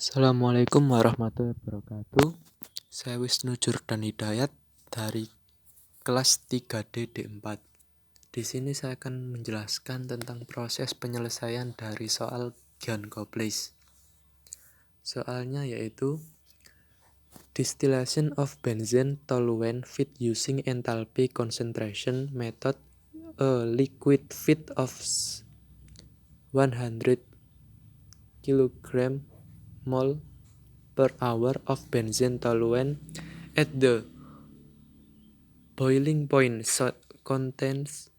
Assalamualaikum warahmatullahi wabarakatuh. Saya Wisnu Jordan Hidayat dari kelas 3D D4. Di sini saya akan menjelaskan tentang proses penyelesaian dari soal Gian-Koplis. Soalnya yaitu distillation of benzene toluene feed using enthalpy concentration method. A liquid feed of 100 kg mol per hour of benzene toluene at the boiling point contains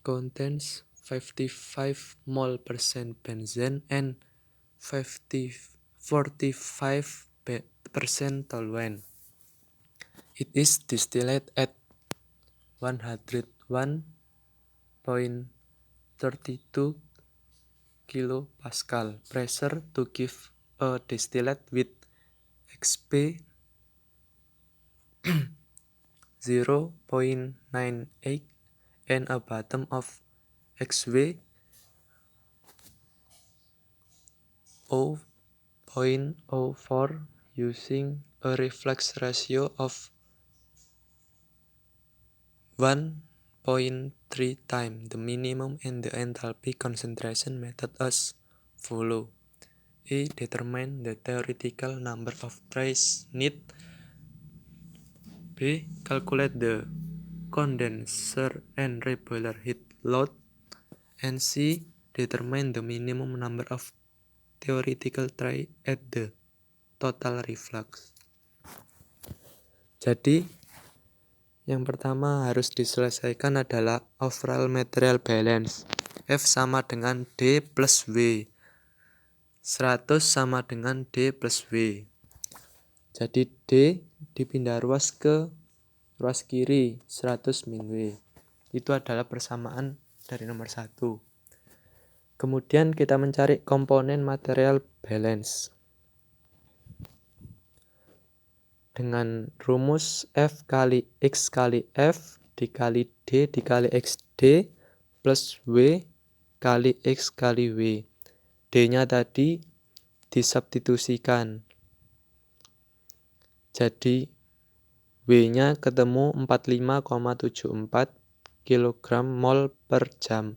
55 mol percent benzene and 45% toluene. It is distilled at 101.32 kilopascal pressure to give a distillate with XP 0.98 and a bottom of XV 0.04 using a reflux ratio of 1.3 times the minimum and the enthalpy concentration method as follow. A. Determine the theoretical number of trays needed. B. Calculate the condenser and reboiler heat load. And C. Determine the minimum number of theoretical tray at the total reflux. Jadi, yang pertama harus diselesaikan adalah overall material balance. F sama dengan D plus W. 100 sama dengan D plus W. Jadi D dipindah ruas ke ruas kiri 100 min W. Itu adalah persamaan dari nomor 1. Kemudian kita mencari komponen material balance. Dengan rumus F kali X kali F dikali D dikali XD plus W kali X kali W. D-nya tadi disubstitusikan. Jadi W-nya ketemu 45,74 kg mol per jam.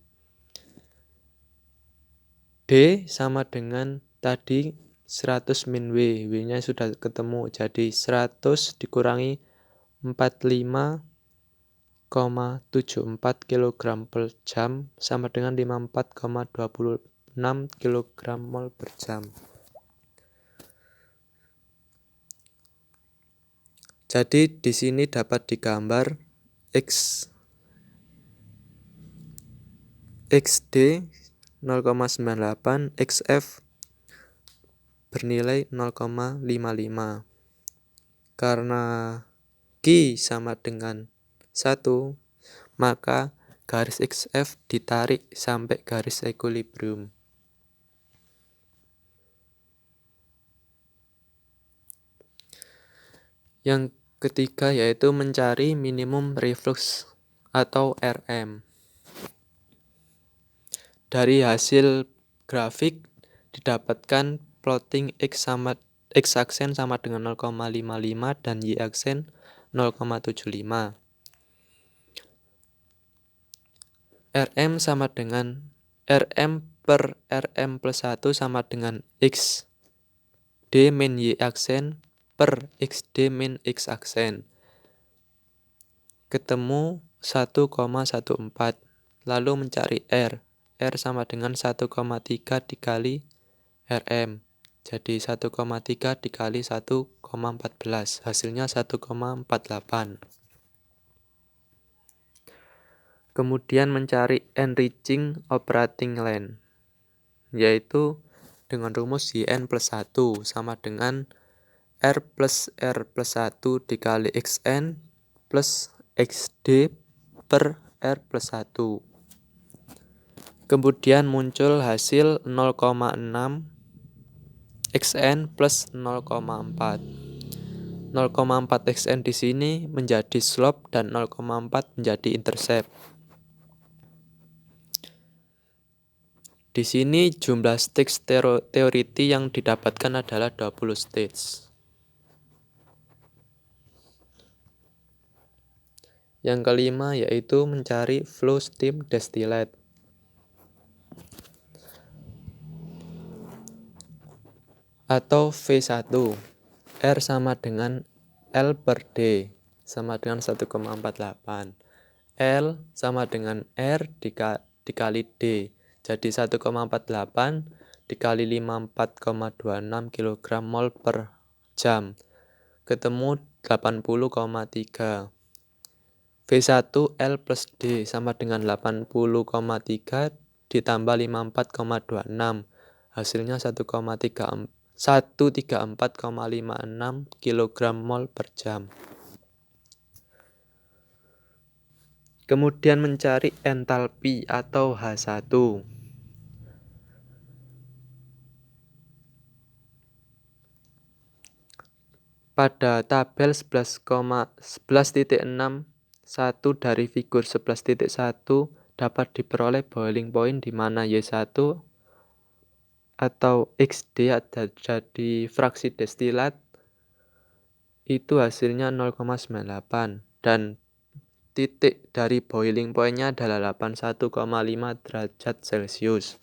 D sama dengan tadi 100 min W. W-nya sudah ketemu. Jadi 100 dikurangi 45,74 kg per jam sama dengan 54,26 kg mol per jam. Jadi di sini dapat digambar XD 0,98, XF bernilai 0,55. Karena Q sama dengan 1, maka garis XF ditarik sampai garis equilibrium. Yang ketiga yaitu mencari minimum reflux atau RM. Dari hasil grafik didapatkan plotting X aksen sama dengan 0,55 dan Y aksen 0,75. RM sama dengan RM per RM plus 1 sama dengan X D min Y aksen per XD min X aksen. Ketemu 1,14. Lalu mencari R. R sama dengan 1,3 dikali RM. Jadi 1,3 dikali 1,14. Hasilnya 1,48. Kemudian mencari enriching operating length, yaitu dengan rumus YN plus 1 sama dengan R plus 1 dikali XN plus XD per R plus 1. Kemudian muncul hasil 0,6 XN plus 0,4. 0,4 XN di sini menjadi slope dan 0,4 menjadi intercept. Di sini jumlah stage teoriti yang didapatkan adalah 20 stage. Yang kelima yaitu mencari flow steam distillate. Atau V1. R sama dengan L per D sama dengan 1,48. L sama dengan R dikali D. Jadi 1,48 dikali 54,26 kg mol per jam. Ketemu 80,3. V1 L plus D sama dengan 80,3 ditambah 54,26. Hasilnya 134,56 kg mol per jam. Kemudian mencari entalpi atau H1. Pada tabel 11.6.1 dari figur 11.1 dapat diperoleh boiling point di mana Y1 atau XD jadi fraksi destilat itu hasilnya 0,98 dan titik dari boiling point-nya adalah 81,5 derajat Celcius.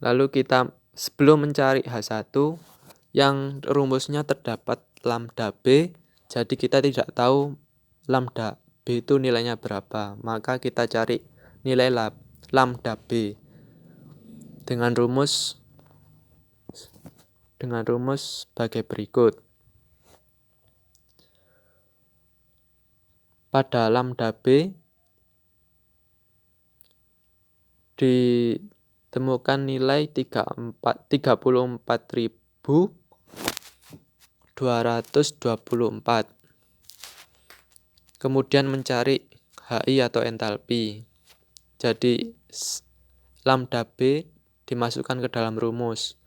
Lalu kita sebelum mencari H1 yang rumusnya terdapat lambda B, jadi kita tidak tahu lambda B itu nilainya berapa. Maka kita cari nilai lambda B dengan rumus sebagai berikut. Pada lambda B ditemukan nilai 34.224. Kemudian mencari HI atau entalpi. Jadi lambda B dimasukkan ke dalam rumus.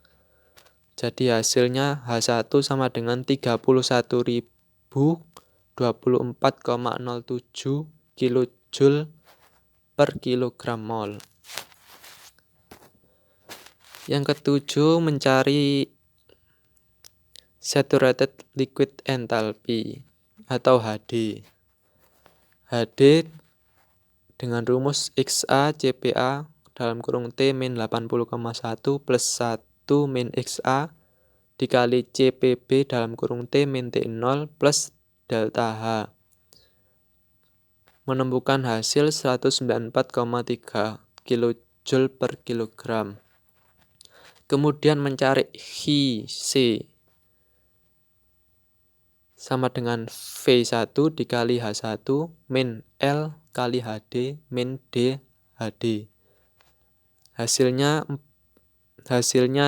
Jadi hasilnya H1 sama dengan 31.024,07 kJ per kilogram mol. Yang ketujuh mencari saturated liquid enthalpy atau HD. HD dengan rumus XA CPA dalam kurung T min 80,1 plus 1 min XA dikali CPB dalam kurung T min T0 plus delta H. Menemukan hasil 194,3 kJ per kilogram. Kemudian mencari HC sama dengan V1 dikali H1 min L kali HD min D HD. Hasilnya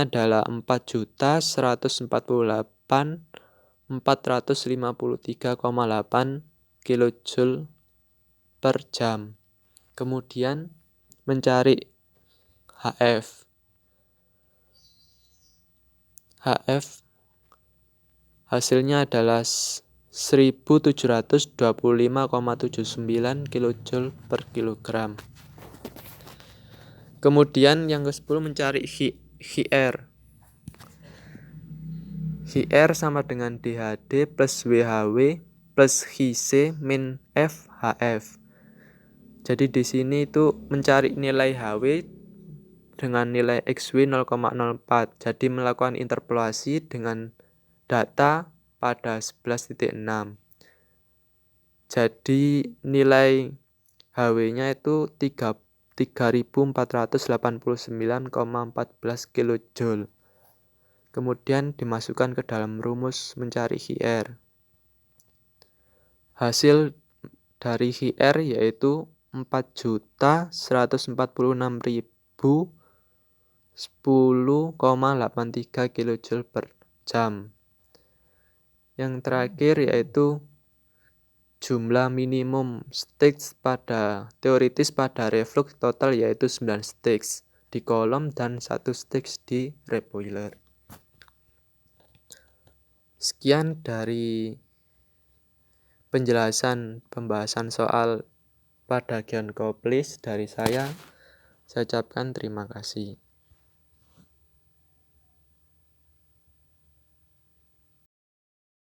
adalah 4.148.453,8 kJ per jam. Kemudian mencari HF. Hasilnya adalah 1725,79 kJ per kilogram. Kemudian yang ke-10 mencari HR. HR sama dengan DHD plus WHW plus HC min FHF. Jadi di sini itu mencari nilai HW dengan nilai XW 0,04. Jadi melakukan interpolasi dengan data pada 11.6. Jadi nilai HW-nya itu 3.489,14 kJ. Kemudian dimasukkan ke dalam rumus mencari HR. Hasil dari HR yaitu 4.146.010,83 kJ per jam. Yang terakhir yaitu jumlah minimum stage teoritis pada reflux total yaitu 9 stage di kolom dan 1 stage di reboiler. Sekian dari penjelasan pembahasan soal pada Gion Koplis dari saya. Saya ucapkan terima kasih.